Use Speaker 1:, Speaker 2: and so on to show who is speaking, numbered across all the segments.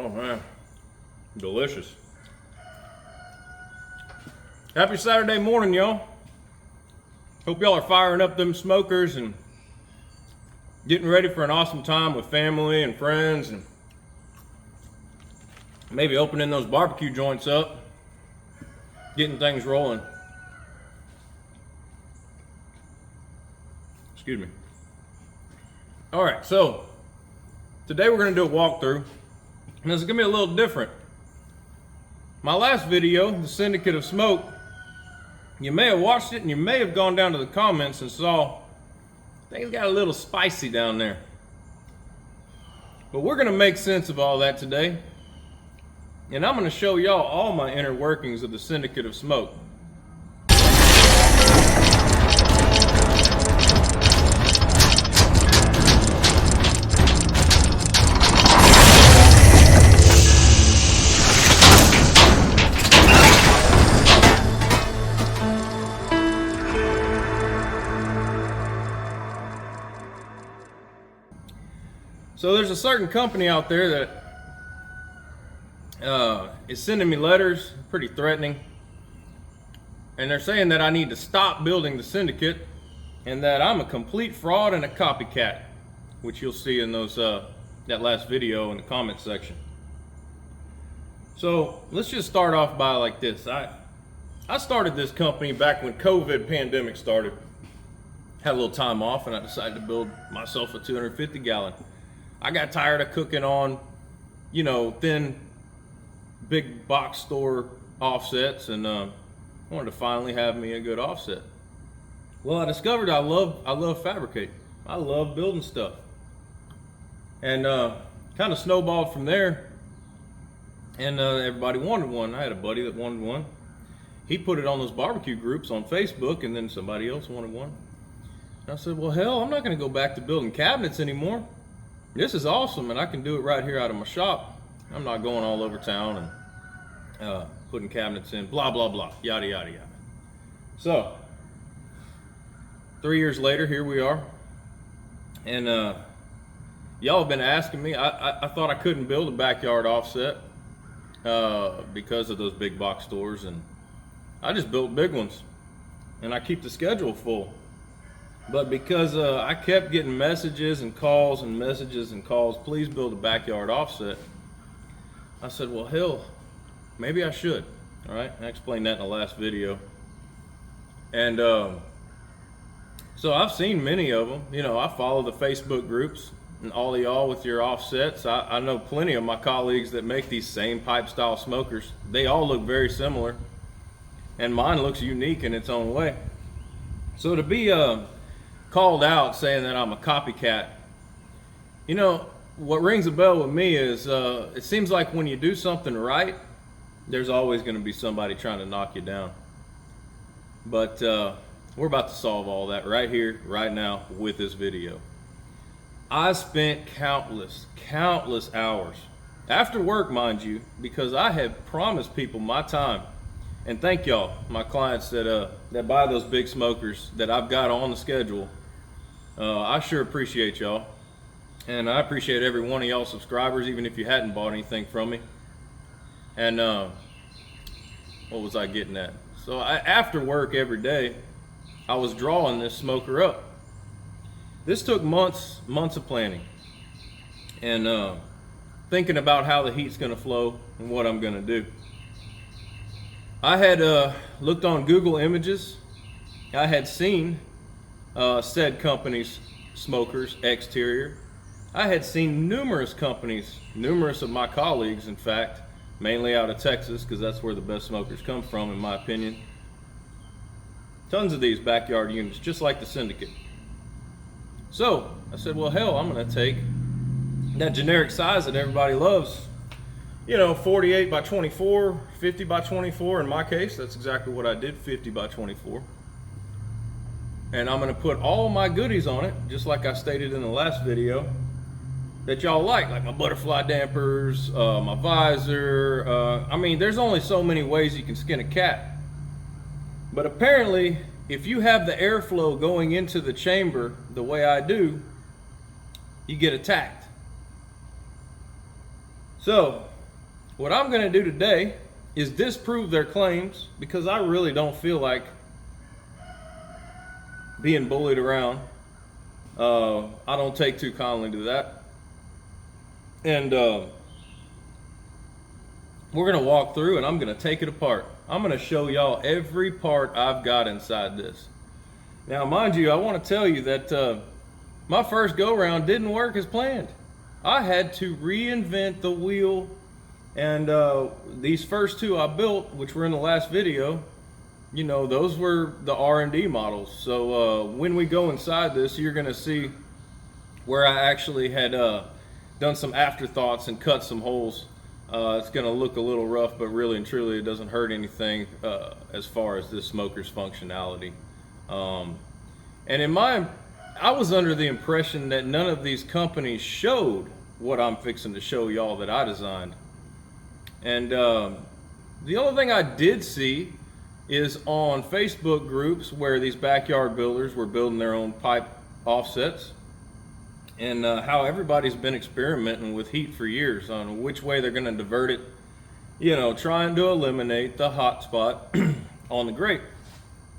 Speaker 1: Oh man, delicious. Happy Saturday morning, y'all. Hope y'all are firing up them smokers and getting ready for an awesome time with family and friends, and maybe opening those barbecue joints up, getting things rolling. Excuse me. All right, so today we're going to do a walkthrough, and this is going to be a little different. My last video, the Syndicate of Smoke, you may have watched it and you may have gone down to the comments and saw things got a little spicy down there. But we're going to make sense of all that today, and I'm going to show y'all all my inner workings of the Syndicate of Smoke. So there's a certain company out there that is sending me letters, pretty threatening, and they're saying that I need to stop building the syndicate and that I'm a complete fraud and a copycat, which you'll see in those that last video in the comment section. So let's just start off by like this. I started this company back when COVID pandemic started. Had a little time off and I decided to build myself a 250 gallon. I got tired of cooking on, you know, thin, big box store offsets, and wanted to finally have me a good offset. Well, I discovered I love fabricating. I love building stuff, and kind of snowballed from there. And everybody wanted one. I had a buddy that wanted one. He put it on those barbecue groups on Facebook, and then somebody else wanted one. And I said, well, hell, I'm not going to go back to building cabinets anymore. This is awesome, and I can do it right here out of my shop. I'm not going all over town and putting cabinets in, blah, blah, blah, yada, yada, yada. So, 3 years later, here we are. And y'all have been asking me, I thought I couldn't build a backyard offset because of those big box stores, and I just built big ones. And I keep the schedule full. But because I kept getting messages and calls and messages and calls, please build a backyard offset, I said, well, hell, maybe I should. All right, I explained that in the last video. And so I've seen many of them. You know, I follow the Facebook groups, and all of y'all with your offsets. I know plenty of my colleagues that make these same pipe style smokers. They all look very similar, and mine looks unique in its own way. So to be called out saying that I'm a copycat, you know, what rings a bell with me is it seems like when you do something right, there's always going to be somebody trying to knock you down. But we're about to solve all that right here, right now with this video. I spent countless hours after work, mind you, because I had promised people my time. And thank y'all, my clients that buy those big smokers that I've got on the schedule. I sure appreciate y'all, and I appreciate every one of y'all subscribers, even if you hadn't bought anything from me. And what was I getting at? So after work every day, I was drawing this smoker up. This took months of planning, and thinking about how the heat's going to flow and what I'm going to do. I had looked on Google Images. I had seen said company's smokers exterior. I had seen numerous companies, numerous of my colleagues, in fact, mainly out of Texas, because that's where the best smokers come from, in my opinion. Tons of these backyard units, just like the Syndicate. So I said, well, hell, I'm going to take that generic size that everybody loves. You know, 48 by 24, 50 by 24 in my case. That's exactly what I did, 50 by 24. And I'm going to put all my goodies on it, just like I stated in the last video, that y'all like my butterfly dampers, my visor. I mean, there's only so many ways you can skin a cat. But apparently, if you have the airflow going into the chamber the way I do, you get attacked. So what I'm going to do today is disprove their claims, because I really don't feel like being bullied around. I don't take too kindly to that. And we're going to walk through and I'm going to take it apart. I'm going to show y'all every part I've got inside this. Now, mind you, I want to tell you that my first go-round didn't work as planned. I had to reinvent the wheel, and these first two I built, which were in the last video, you know, those were the R&D models. So when we go inside this, you're going to see where I actually had done some afterthoughts and cut some holes. It's going to look a little rough, but really and truly it doesn't hurt anything as far as this smoker's functionality. And I was under the impression that none of these companies showed what I'm fixing to show y'all that I designed. And the only thing I did see is on Facebook groups where these backyard builders were building their own pipe offsets, and how everybody's been experimenting with heat for years on which way they're going to divert it, you know, trying to eliminate the hot spot on the grate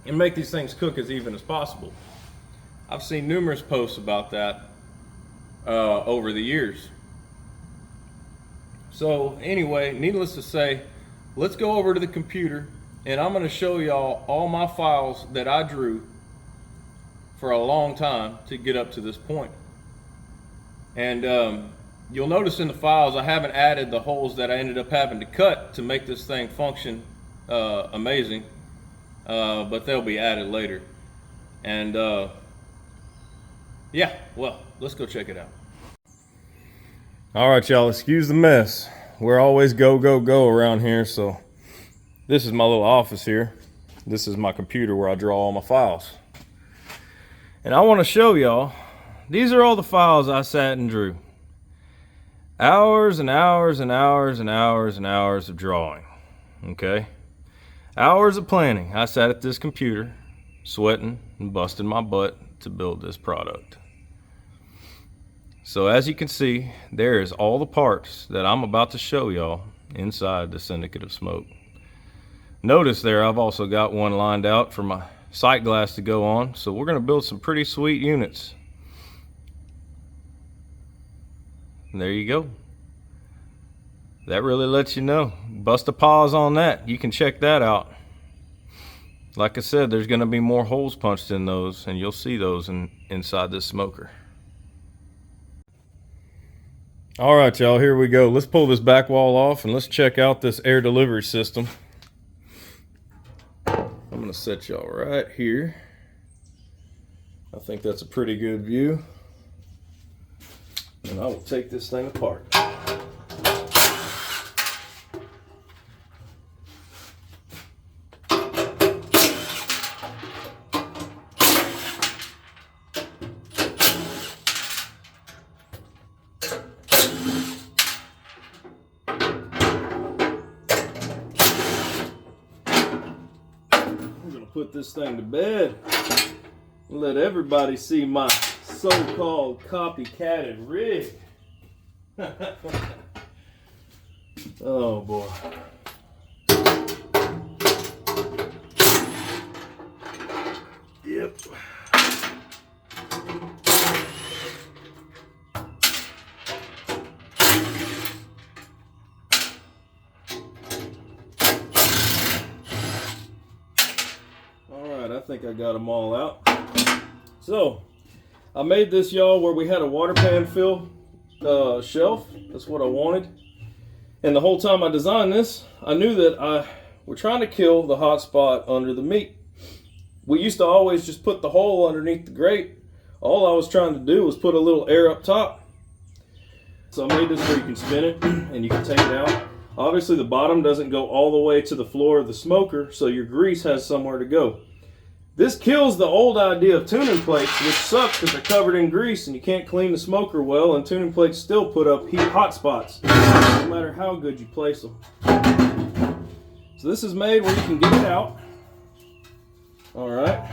Speaker 1: and make these things cook as even as possible. I've seen numerous posts about that over the years. So anyway, needless to say, let's go over to the computer and I'm going to show y'all all my files that I drew for a long time to get up to this point. And you'll notice in the files I haven't added the holes that I ended up having to cut to make this thing function amazing, but they'll be added later. And yeah, well, let's go check it out. All right, y'all, excuse the mess. We're always go, go, go around here. So this is my little office here. This is my computer where I draw all my files. And I want to show y'all, these are all the files I sat and drew. Hours and hours and hours and hours and hours of drawing, okay? Hours of planning. I sat at this computer, sweating and busting my butt to build this product. So as you can see, there is all the parts that I'm about to show y'all inside the Syndicate of Smoke. Notice there I've also got one lined out for my sight glass to go on, so we're going to build some pretty sweet units. And there you go. That really lets you know. Bust a pause on that. You can check that out. Like I said, there's going to be more holes punched in those, and you'll see those inside this smoker. All right, y'all, here we go. Let's pull this back wall off and let's check out this air delivery system. I'm going to set y'all right here. I think that's a pretty good view. And I will take this thing apart. Put this thing to bed and let everybody see my so-called copycatted rig. Oh boy. Yep. I think I got them all out. So I made this, y'all, where we had a water pan fill shelf. That's what I wanted. And the whole time I designed this, I knew that we're trying to kill the hot spot under the meat. We used to always just put the hole underneath the grate. All I was trying to do was put a little air up top. So I made this where you can spin it and you can take it out. Obviously the bottom doesn't go all the way to the floor of the smoker, so your grease has somewhere to go. This kills the old idea of tuning plates, which sucks because they're covered in grease and you can't clean the smoker well, and tuning plates still put up heat hot spots, no matter how good you place them. So this is made where you can get it out. All right.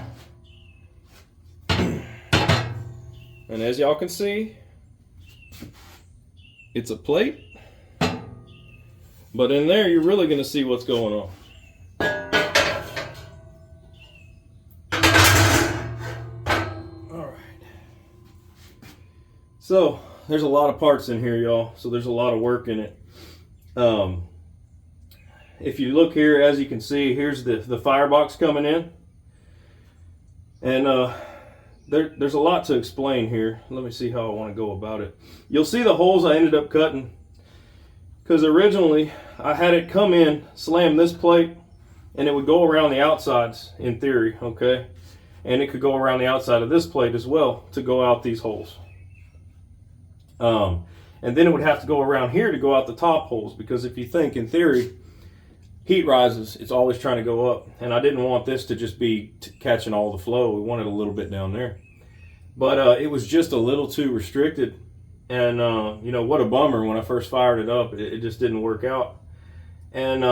Speaker 1: And as y'all can see, it's a plate
Speaker 2: But in there, you're really going to see what's going on. All right. So there's a lot of parts in here, y'all. So there's a lot of work in it. If you look here, as you can see, here's the firebox coming in. And there's a lot to explain here. Let me see how I want to go about it. You'll see the holes I ended up cutting. Because originally, I had it come in, slam this plate, and it would go around the outsides, in theory, okay? And it could go around the outside of this plate as well to go out these holes. And then it would have to go around here to go out the top holes, because if you think, in theory, heat rises, it's always trying to go up. And I didn't want this to just be catching all the flow. We wanted a little bit down there. But it was just a little too restricted. And, you know, what a bummer when I first fired it up. It just didn't work out. And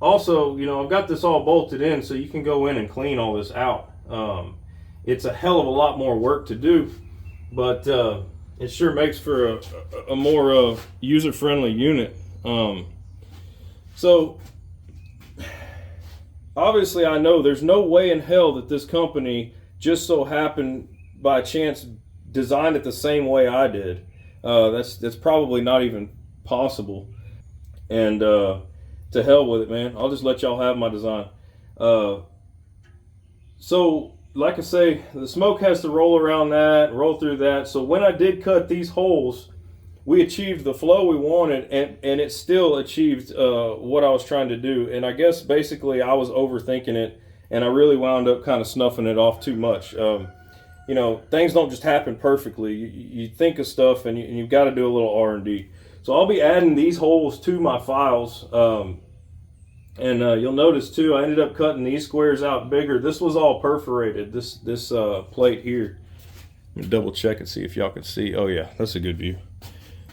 Speaker 2: also, you know, I've got this all bolted in so you can go in and clean all this out. It's a hell of a lot more work to do, but it sure makes for a more user-friendly unit. So, obviously I know there's no way in hell that this company just so happened by chance designed it the same way I did. That's probably not even possible. And to hell with it, man. I'll just let y'all have my design. So, like I say, the smoke has to roll around that, roll through that. So when I did cut these holes, we achieved the flow we wanted, and it still achieved what I was trying to do. And I guess basically I was overthinking it, and I really wound up kind of snuffing it off too much. You know, things don't just happen perfectly. You think of stuff, and you've got to do a little R&D. So I'll be adding these holes to my files. And you'll notice too, I ended up cutting these squares out bigger. This was all perforated, this plate here. Let me double check and see if y'all can see. Oh yeah, that's a good view.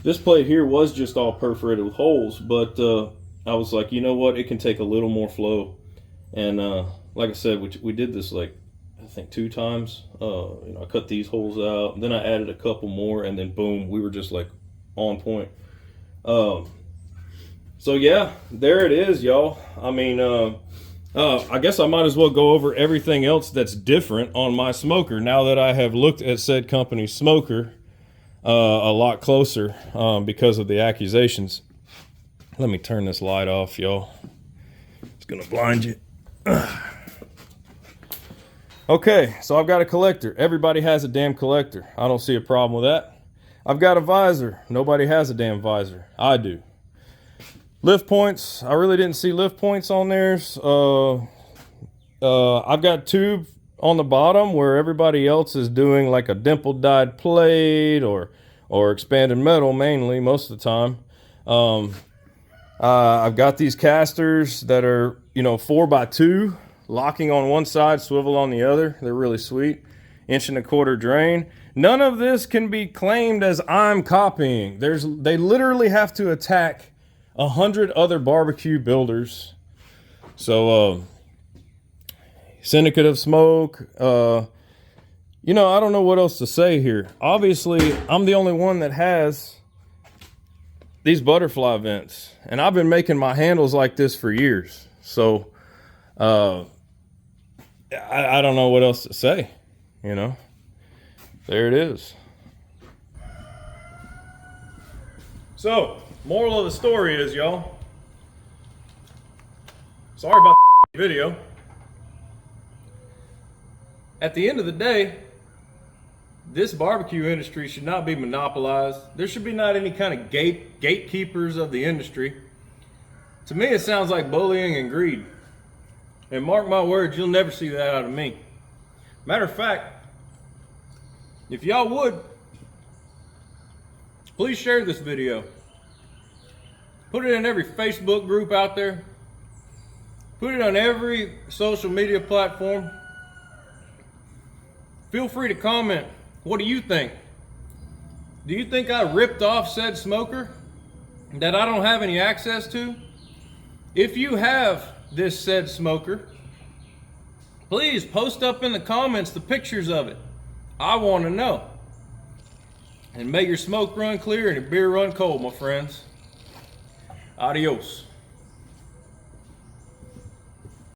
Speaker 2: This plate here was just all perforated with holes, but I was like, you know what, it can take a little more flow. And like I said, we did this like, I think 2 times. You know, I cut these holes out, and then I added a couple more, and then boom, we were just like on point. So yeah, there it is, y'all. I mean, I guess I might as well go over everything else that's different on my smoker now that I have looked at said company's smoker a lot closer because of the accusations. Let me turn this light off, y'all. It's gonna blind you. Okay, so I've got a collector. Everybody has a damn collector. I don't see a problem with that. I've got a visor. Nobody has a damn visor. I do. Lift points. I really didn't see lift points on theirs. I've got tube on the bottom where everybody else is doing like a dimple dyed plate or expanded metal mainly most of the time. I've got these casters that are, you know, 4x2, locking on one side, swivel on the other. They're really sweet. 1.25 inch drain. None of this can be claimed as I'm copying. They literally have to attack 100 other barbecue builders. So, Syndicate of Smoke, you know, I don't know what else to say here. Obviously, I'm the only one that has these butterfly vents, and I've been making my handles like this for years. So, I don't know what else to say, you know. There it is. So, moral of the story is, y'all, sorry about the video. At the end of the day, this barbecue industry should not be monopolized. There should be not any kind of gatekeepers of the industry. To me, it sounds like bullying and greed. And mark my words, you'll never see that out of me. Matter of fact, if y'all would, please share this video. Put it in every Facebook group out there. Put it on every social media platform. Feel free to comment. What do you think? Do you think I ripped off said smoker that I don't have any access to? If you have this said smoker, please post up in the comments the pictures of it. I want to know. And may your smoke run clear and your beer run cold, my friends.
Speaker 1: Adios.